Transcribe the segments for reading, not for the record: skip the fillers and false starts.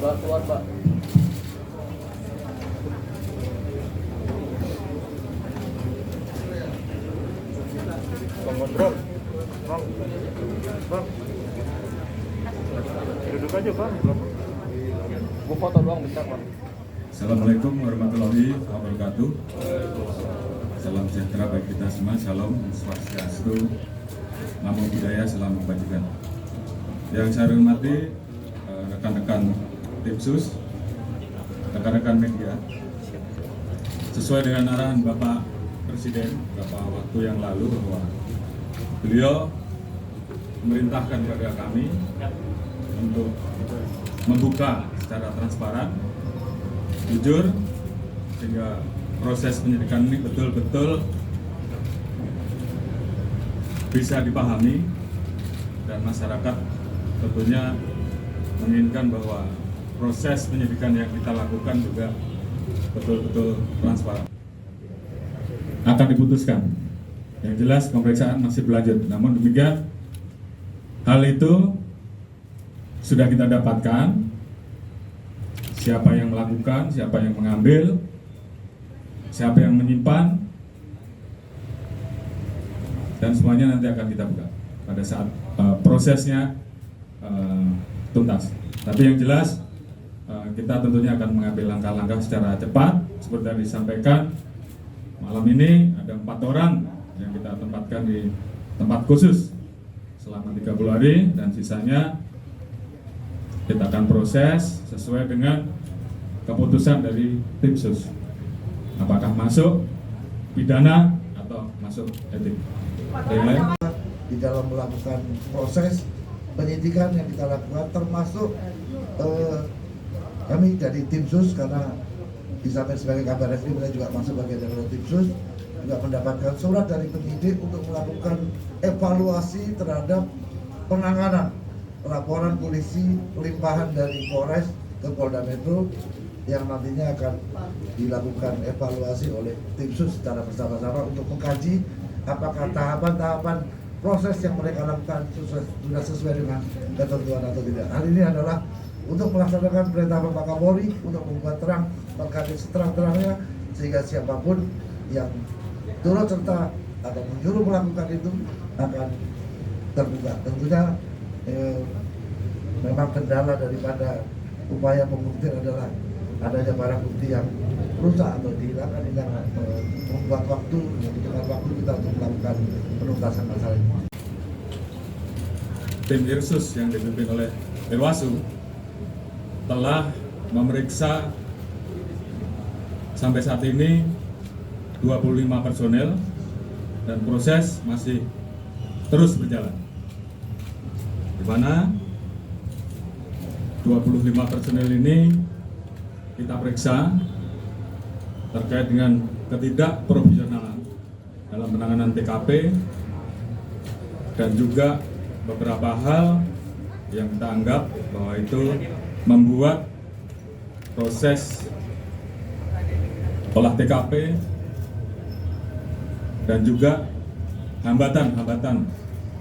Keluar, Pak. Bang Gondrong, bang, duduk aja bang. Gua foto doang bentar, Pak. Assalamualaikum warahmatullahi wabarakatuh. Salam sejahtera bagi kita semua. Shalom, swastiastu, namo buddhaya, salam kebajikan. Yang saya hormati rekan-rekan tim sus, rekan-rekan media. Sesuai dengan arahan Bapak Presiden beberapa waktu yang lalu bahwa beliau memerintahkan kepada kami untuk membuka secara transparan, jujur, sehingga proses penyidikan ini betul-betul bisa dipahami dan masyarakat tentunya menginginkan bahwa proses penyidikan yang kita lakukan juga betul-betul transparan. Akan diputuskan. Yang jelas pemeriksaan masih berlanjut. Namun demikian, hal itu sudah kita dapatkan. Siapa yang melakukan, siapa yang mengambil, siapa yang menyimpan, dan semuanya nanti akan kita buka pada saat prosesnya tuntas. Tapi yang jelas kita tentunya akan mengambil langkah-langkah secara cepat. Seperti yang disampaikan, malam ini ada 4 orang yang kita tempatkan di tempat khusus selama 30 hari, dan sisanya kita akan proses sesuai dengan keputusan dari tim sus. Apakah masuk pidana atau masuk etik. Di dalam melakukan proses penyidikan yang kita lakukan, termasuk kami dari tim sus, karena disampaikan sebagai kabar reskrim, kita juga masuk bagian dari tim sus, juga mendapatkan surat dari penyidik untuk melakukan evaluasi terhadap penanganan laporan polisi limpahan dari Polres ke Polda Metro yang nantinya akan dilakukan evaluasi oleh tim sus secara bersama-sama untuk mengkaji apakah tahapan-tahapan proses yang mereka lakukan sudah sesuai dengan ketentuan atau tidak. Hal ini adalah untuk melaksanakan perintah Bapak Kapolri untuk membuat terang terkait seterang-terangnya, sehingga siapapun yang turut serta atau menyuruh melakukan itu akan terbuka. Tentunya memang kendala daripada upaya pembuktian adalah adanya barang bukti yang rusak atau dihilangkan, ini akan membuat waktu, membutuhkan waktu kita untuk melakukan penuntasan masalah ini. Tim Irsus yang dipimpin oleh Irwasu telah memeriksa sampai saat ini 25 personel dan proses masih terus berjalan, di mana 25 personel ini kita periksa terkait dengan ketidakprofesionalan dalam penanganan TKP dan juga beberapa hal yang kita anggap bahwa itu membuat proses olah TKP dan juga hambatan-hambatan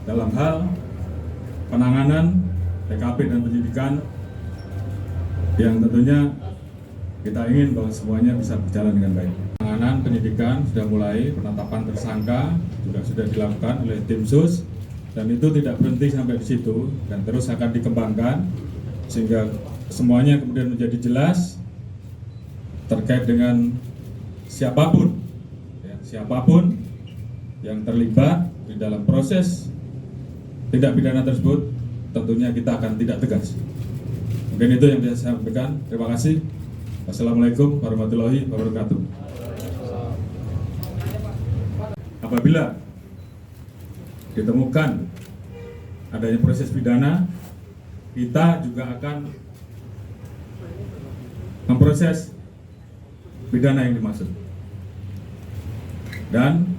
dalam hal penanganan TKP dan penyidikan yang tentunya kita ingin bahwa semuanya bisa berjalan dengan baik. Penanganan penyidikan sudah mulai, penetapan tersangka juga sudah dilakukan oleh tim sus, dan itu tidak berhenti sampai di situ dan terus akan dikembangkan sehingga semuanya kemudian menjadi jelas terkait dengan siapapun yang terlibat di dalam proses tindak pidana tersebut, tentunya kita akan tidak tegas. Mungkin itu yang bisa saya sampaikan. Terima kasih. Wassalamualaikum warahmatullahi wabarakatuh. Apabila ditemukan adanya proses pidana, kita juga akan memproses pidana yang dimaksud. Dan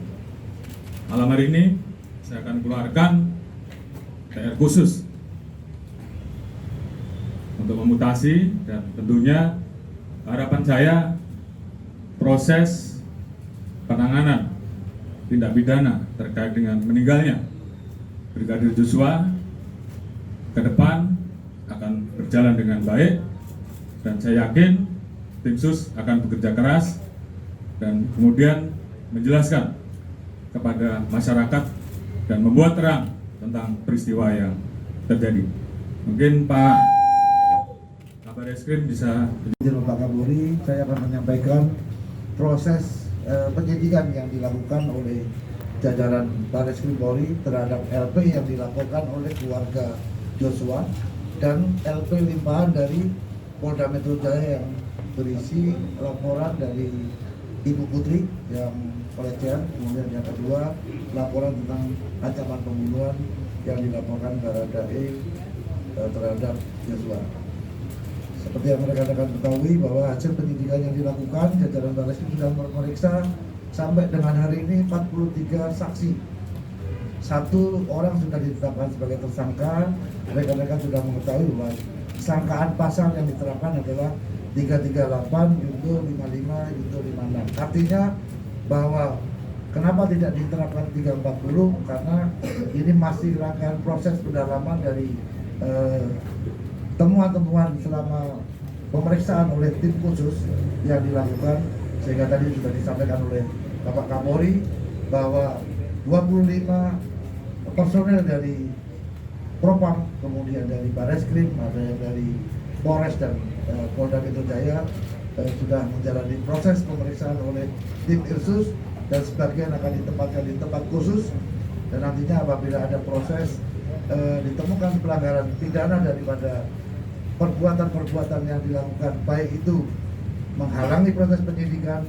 malam hari ini saya akan keluarkan PR khusus untuk memutasi, dan tentunya harapan saya proses penanganan tindak pidana terkait dengan meninggalnya Brigadir Joshua ke depan akan berjalan dengan baik Dan saya yakin tim sus akan bekerja keras dan kemudian menjelaskan kepada masyarakat dan membuat terang tentang peristiwa yang terjadi. Mungkin Pak Kabar Eskrim bisa. Pak Kapolri, saya akan menyampaikan proses penyidikan yang dilakukan oleh jajaran Barreskrim Polri terhadap LP yang dilaporkan oleh keluarga Joshua dan LP limpahan dari Polda Metro Jaya yang berisi laporan dari Ibu Putri yang pelecehan, kemudian yang kedua laporan tentang ancaman pembunuhan yang dilaporkan Baradae terhadap Joshua. Seperti yang rekan-rekan ketahui bahwa hasil penyidikan yang dilakukan, jajaran Barreskrim sudah memeriksa sampai dengan hari ini 43 saksi. 1 orang sudah ditetapkan sebagai tersangka. Rekan-rekan sudah mengetahui bahwa sangkaan pasal yang diterapkan adalah 338, Junto 55, Junto 56. Artinya bahwa kenapa tidak diterapkan 340? Karena ini masih rangkaian proses pendalaman dari temuan-temuan selama pemeriksaan oleh tim khusus yang dilakukan, sehingga tadi sudah disampaikan oleh Bapak Kapolri bahwa 25 personel dari Propam, kemudian dari Barreskrim, ada yang dari Polres dan Polda Metro Jaya sudah menjalani proses pemeriksaan oleh tim Irsus dan sebagian akan ditempatkan di tempat khusus, dan nantinya apabila ada proses ditemukan pelanggaran pidana daripada perbuatan-perbuatan yang dilakukan, baik itu menghalangi proses penyidikan,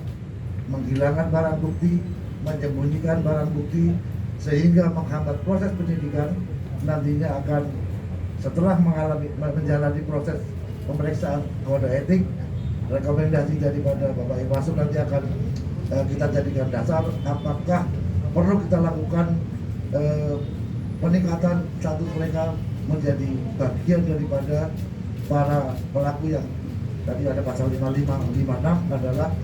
menghilangkan barang bukti, menyembunyikan barang bukti, sehingga menghambat proses penyidikan, nantinya akan setelah menjalani proses pemeriksaan kode etik, rekomendasi daripada Bapak Irwasum nanti akan kita jadikan dasar apakah perlu kita lakukan peningkatan status mereka menjadi bagian daripada para pelaku yang tadi ada pasal 55, 56 adalah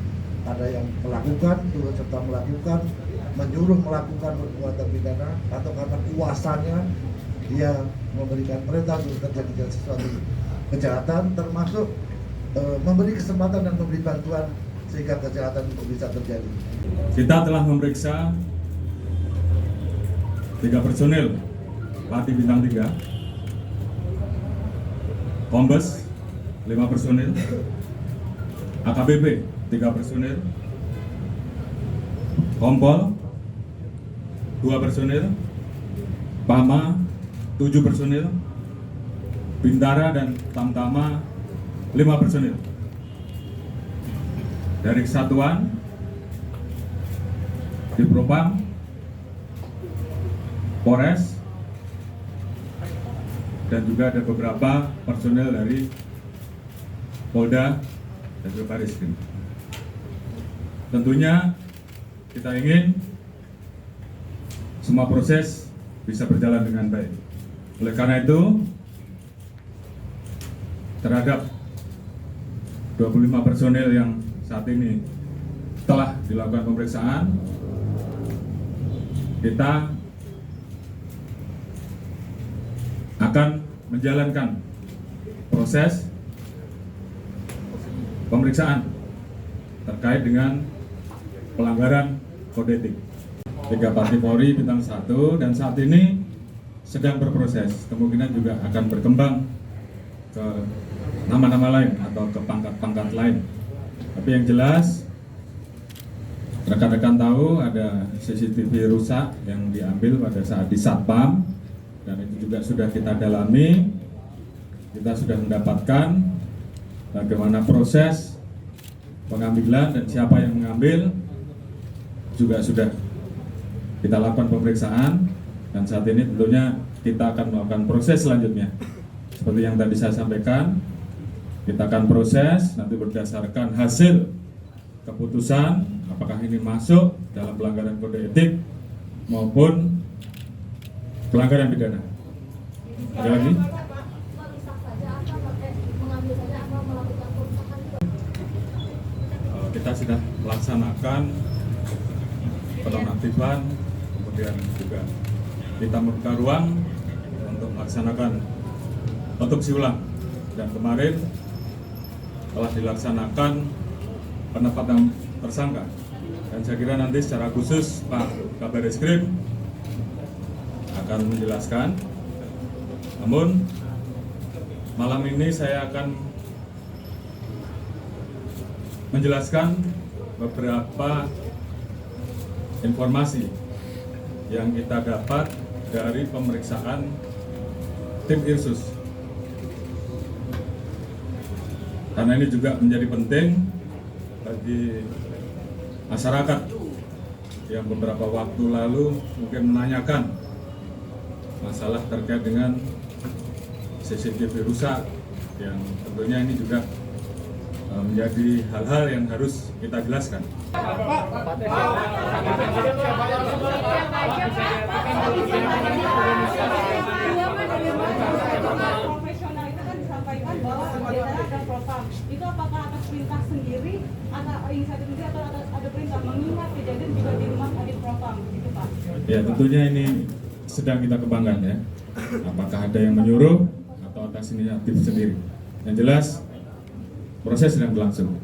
ada yang melakukan, turut serta melakukan, menyuruh melakukan perbuatan pidana, atau karena kuasanya dia memberikan perintah untuk terjadi sesuatu kejahatan, termasuk memberi kesempatan dan memberi bantuan sehingga kejahatan itu bisa terjadi. Kita telah memeriksa 3 personil Pati Bintang 3, Kombes 5 personil, AKBP 3 personil, Kompol 2 personil, Pama 7 personil, Bintara dan Tamtama 5 personil. Dari kesatuan di Propam, Polres, dan juga ada beberapa personel dari Polda dan juga Barreskrim. Tentunya kita ingin semua proses bisa berjalan dengan baik. Oleh karena itu, terhadap 25 personel yang saat ini telah dilakukan pemeriksaan, kita akan menjalankan proses pemeriksaan terkait dengan pelanggaran kode etik 3 Parti Polri Bintang 1, dan saat ini sedang berproses, kemungkinan juga akan berkembang ke nama-nama lain atau ke pangkat-pangkat lain. Tapi yang jelas, rekan-rekan tahu ada CCTV rusak yang diambil pada saat di Satpam, dan itu juga sudah kita dalami. Kita sudah mendapatkan bagaimana proses pengambilan dan siapa yang mengambil, juga sudah kita lakukan pemeriksaan, dan saat ini tentunya kita akan melakukan proses selanjutnya. Seperti yang tadi saya sampaikan, kita akan proses nanti berdasarkan hasil keputusan apakah ini masuk dalam pelanggaran kode etik maupun pelanggaran pidana. Ada lagi? Kita sudah melaksanakan penonaktifan, kemudian juga kita membuka ruang untuk melaksanakan otopsi ulang, dan kemarin telah dilaksanakan penetapan tersangka. Dan saya kira nanti secara khusus Pak Kabar Eskrim akan menjelaskan. Namun malam ini saya akan menjelaskan beberapa informasi yang kita dapat dari pemeriksaan tim Irsus. Karena ini juga menjadi penting bagi masyarakat yang beberapa waktu lalu mungkin menanyakan masalah terkait dengan CCTV rusak, yang tentunya ini juga menjadi hal-hal yang harus kita jelaskan. Profesional itu kan disampaikan bahwa ada propam. Itu apakah atas perintah sendiri, atau inisiatif sendiri, atau ada perintah, mengingat kejadian juga di rumah adik propam, gitu Pak? Ya, tentunya ini sedang kita kembangkan ya. Apakah ada yang menyuruh atau atas inisiatif sendiri. Yang jelas proses sedang berlangsung.